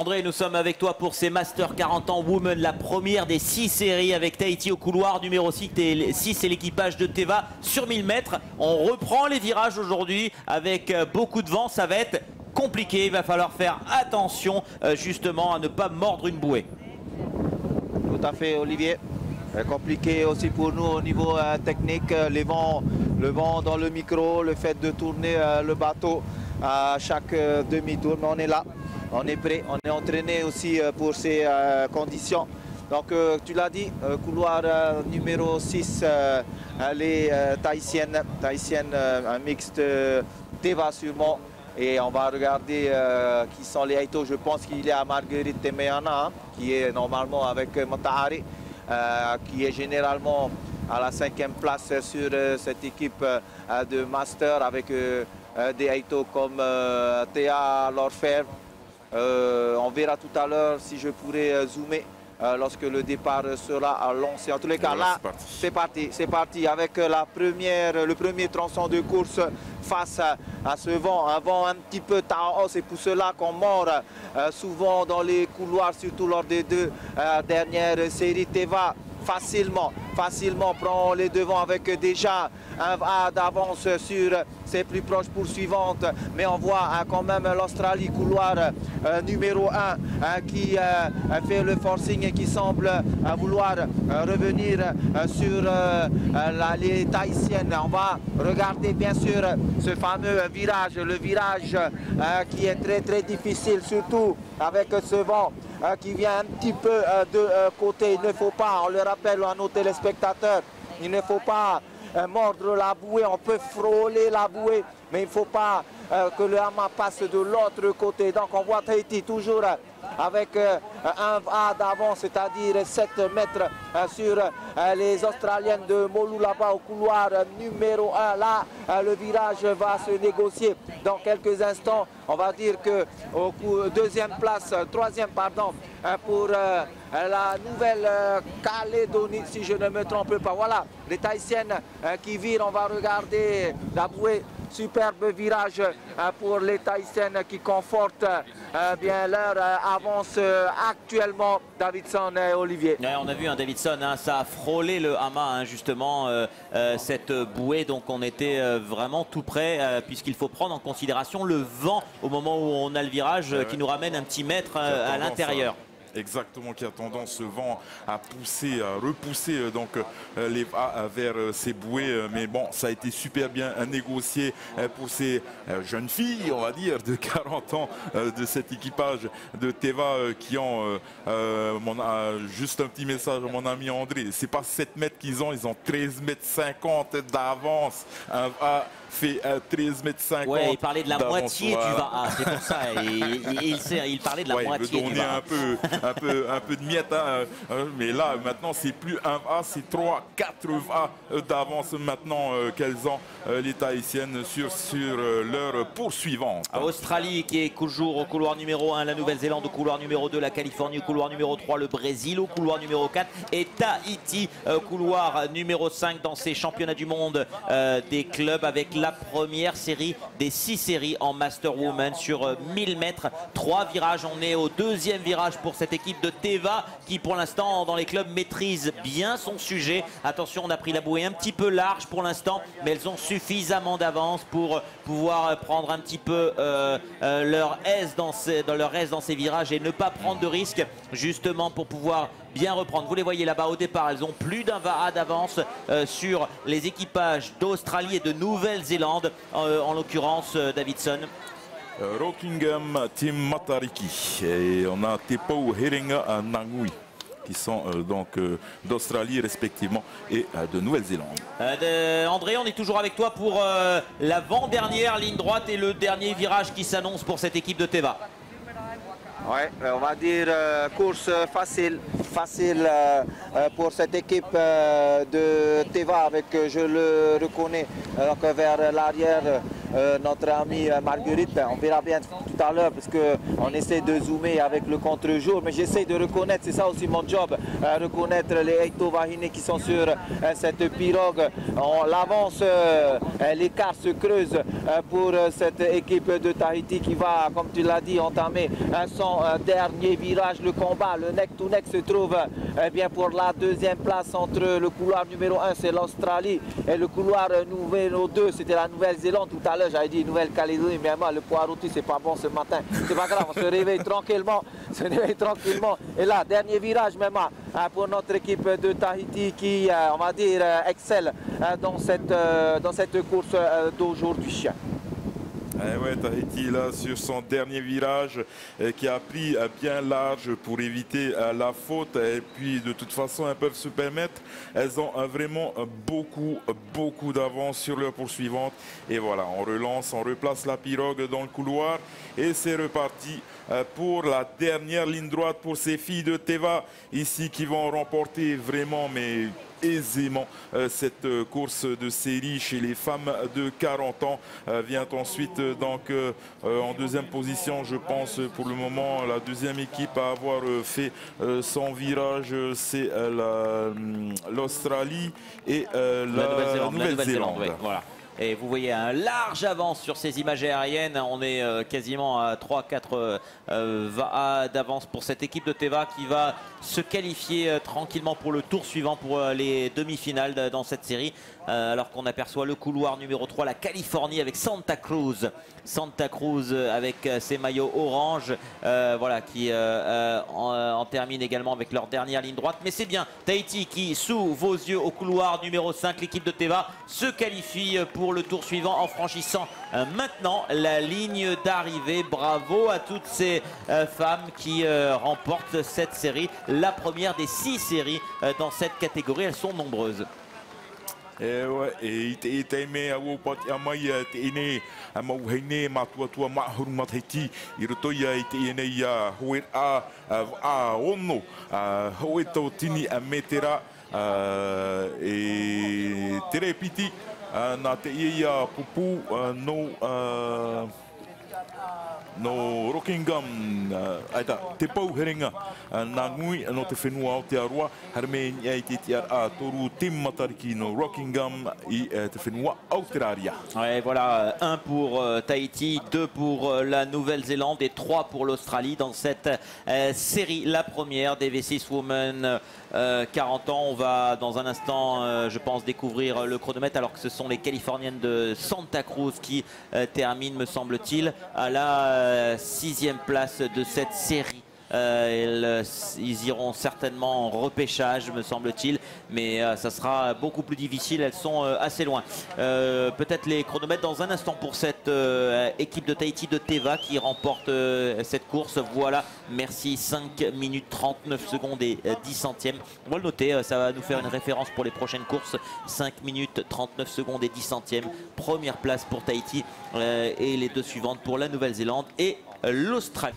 André, nous sommes avec toi pour ces Masters 40 ans Women, la première des 6 séries avec Tahiti au couloir numéro 6 et l'équipage de Teva sur 1000 mètres. On reprend les virages aujourd'hui avec beaucoup de vent, ça va être compliqué, il va falloir faire attention justement à ne pas mordre une bouée. Tout à fait, Olivier. Compliqué aussi pour nous au niveau technique, le vent dans le micro, le fait de tourner le bateau à chaque demi-tour, mais on est là, on est prêt, on est entraîné aussi pour ces conditions. Donc tu l'as dit, couloir numéro 6, les tahitiennes, un mixte Teva sûrement. Et on va regarder qui sont les Aito. Je pense qu'il y a Marguerite Temeana, qui est normalement avec Matahari, qui est généralement à la 5e place sur cette équipe de Master avec des Aito comme Théa Lorfer. On verra tout à l'heure si je pourrais zoomer lorsque le départ sera lancé. En tous les cas, là, c'est parti avec le premier tronçon de course face à ce vent, un vent un petit peu Taos. C'est pour cela qu'on mord souvent dans les couloirs, surtout lors des deux dernières séries. Teva facilement prend les devants avec déjà un va d'avance sur ses plus proches poursuivantes, mais on voit quand même l'Australie, couloir numéro 1 qui fait le forcing et qui semble vouloir revenir sur les tahitiennes. On va regarder bien sûr ce fameux virage, le virage qui est très difficile, surtout avec ce vent qui vient un petit peu de côté. Il ne faut pas, on le rappelle à nos téléspectateurs, il ne faut pas mordre la bouée. On peut frôler la bouée, mais il ne faut pas que le hama passe de l'autre côté. Donc on voit Tahiti toujours avec un va d'avance, c'est-à-dire 7 mètres sur les Australiennes de Molu là-bas au couloir numéro 1. Là, le virage va se négocier dans quelques instants. On va dire que au troisième pardon, pour la Nouvelle-Calédonie, si je ne me trompe pas. Voilà, les Tahitiennes qui virent, on va regarder la bouée. Superbe virage pour les Tahitiennes qui confortent bien leur avance actuellement. Davidson et Olivier. Ouais, on a vu Davidson, ça a frôlé le hama justement cette bouée, donc on était vraiment tout près puisqu'il faut prendre en considération le vent au moment où on a le virage qui nous ramène un petit mètre à l'intérieur. Exactement, qui a tendance, ce vent, à repousser donc les va vers ces bouées. Mais bon, ça a été super bien négocié pour ces jeunes filles, on va dire, de 40 ans de cet équipage de Teva qui ont, juste un petit message à mon ami André, c'est pas 7 mètres qu'ils ont, ils ont 13 mètres 50 d'avance. Fait 13 mètres 50. Ouais, il parlait de la moitié du va, c'est pour ça. Il parlait de la moitié du va. un peu de miettes, mais là maintenant c'est plus un va, c'est 3, 4 va d'avance maintenant qu'elles ont les Tahitiennes sur leur poursuivante. Australie qui est toujours au couloir numéro 1, la Nouvelle-Zélande au couloir numéro 2, la Californie au couloir numéro 3, le Brésil au couloir numéro 4 et Tahiti au couloir numéro 5 dans ces championnats du monde des clubs avec la première série des 6 séries en Master Woman sur 1000 mètres. 3 virages, on est au deuxième virage pour cette équipe de Teva qui pour l'instant dans les clubs maîtrise bien son sujet. Attention, on a pris la bouée un petit peu large pour l'instant, mais elles ont suffisamment d'avance pour pouvoir prendre un petit peu leur aise dans ces virages et ne pas prendre de risques justement pour pouvoir bien reprendre. Vous les voyez là-bas au départ, elles ont plus d'un va d'avance sur les équipages d'Australie et de Nouvelle-Zélande, en l'occurrence Davidson. Rockingham, Team Matariki et on a Tepou Heringa Nangui qui sont donc d'Australie respectivement et de Nouvelle-Zélande. André, on est toujours avec toi pour l'avant-dernière ligne droite et le dernier virage qui s'annonce pour cette équipe de Teva. Ouais, on va dire course facile pour cette équipe de Teva avec, je le reconnais, vers l'arrière, notre amie Marguerite. On verra bien tout à l'heure parce qu'on essaie de zoomer avec le contre-jour. Mais j'essaie de reconnaître, c'est ça aussi mon job, reconnaître les Eito Wahine qui sont sur cette pirogue. L'avance, l'écart se creuse pour cette équipe de Tahiti qui va, comme tu l'as dit, entamer son dernier virage. Le combat, le neck-to-neck se trouve bien pour la deuxième place entre le couloir numéro 1, c'est l'Australie, et le couloir numéro 2, c'était la Nouvelle-Zélande. Tout à l'heure, j'avais dit Nouvelle-Calédonie, mais moi, le poids rôti, c'est pas bon ce matin. C'est pas grave, on se réveille tranquillement. Et là, dernier virage même pour notre équipe de Tahiti qui, on va dire, excelle dans cette course d'aujourd'hui. Ouais, Tahiti là sur son dernier virage qui a pris bien large pour éviter la faute, et puis de toute façon elles peuvent se permettre, elles ont vraiment beaucoup d'avance sur leur poursuivante. Et voilà, on relance, on replace la pirogue dans le couloir et c'est reparti pour la dernière ligne droite pour ces filles de Teva ici qui vont remporter vraiment mais aisément cette course de série chez les femmes de 40 ans. Vient ensuite donc en deuxième position, je pense pour le moment la deuxième équipe à avoir fait son virage, c'est l'Australie et la Nouvelle-Zélande. Ouais, voilà. Et vous voyez un large avance sur ces images aériennes. On est quasiment à 3-4 d'avance pour cette équipe de Teva qui va se qualifier tranquillement pour le tour suivant pour les demi-finales dans cette série. Alors qu'on aperçoit le couloir numéro 3, la Californie avec Santa Cruz. Santa Cruz avec ses maillots orange, voilà, qui en termine également avec leur dernière ligne droite. Mais c'est bien Tahiti qui, sous vos yeux, au couloir numéro 5, l'équipe de Teva se qualifie pour le tour suivant en franchissant maintenant la ligne d'arrivée. Bravo à toutes ces femmes qui remportent cette série, la première des 6 séries dans cette catégorie. Elles sont nombreuses. Ouais, et taime a wopat amai te ine mauhine matua mahuruma Tahiti I roto ia te ine ia hoe a ono hoe tau tini a metera e tere piti na te ia pupu no Rockingham aita te pau heringa na ngui no te whenua o te aroa harme ai te a toru Tim Matariki no Rockingham I te whenua Australia. Ouais, voilà, 1 pour Tahiti, 2 pour la Nouvelle-Zélande et 3 pour l'Australie dans cette série, la première des V6 Women 40 ans. On va dans un instant, je pense, découvrir le chronomètre alors que ce sont les Californiennes de Santa Cruz qui terminent, me semble-t-il, à la 6e place de cette série. Ils iront certainement en repêchage, me semble-t-il, mais ça sera beaucoup plus difficile. Elles sont assez loin. Peut-être les chronomètres dans un instant pour cette équipe de Tahiti de Teva qui remporte cette course. Voilà, merci, 5 minutes 39 secondes et 10 centièmes. On va le noter, ça va nous faire une référence pour les prochaines courses. 5 minutes 39 secondes et 10 centièmes. Première place pour Tahiti et les 2 suivantes pour la Nouvelle-Zélande et l'Australie.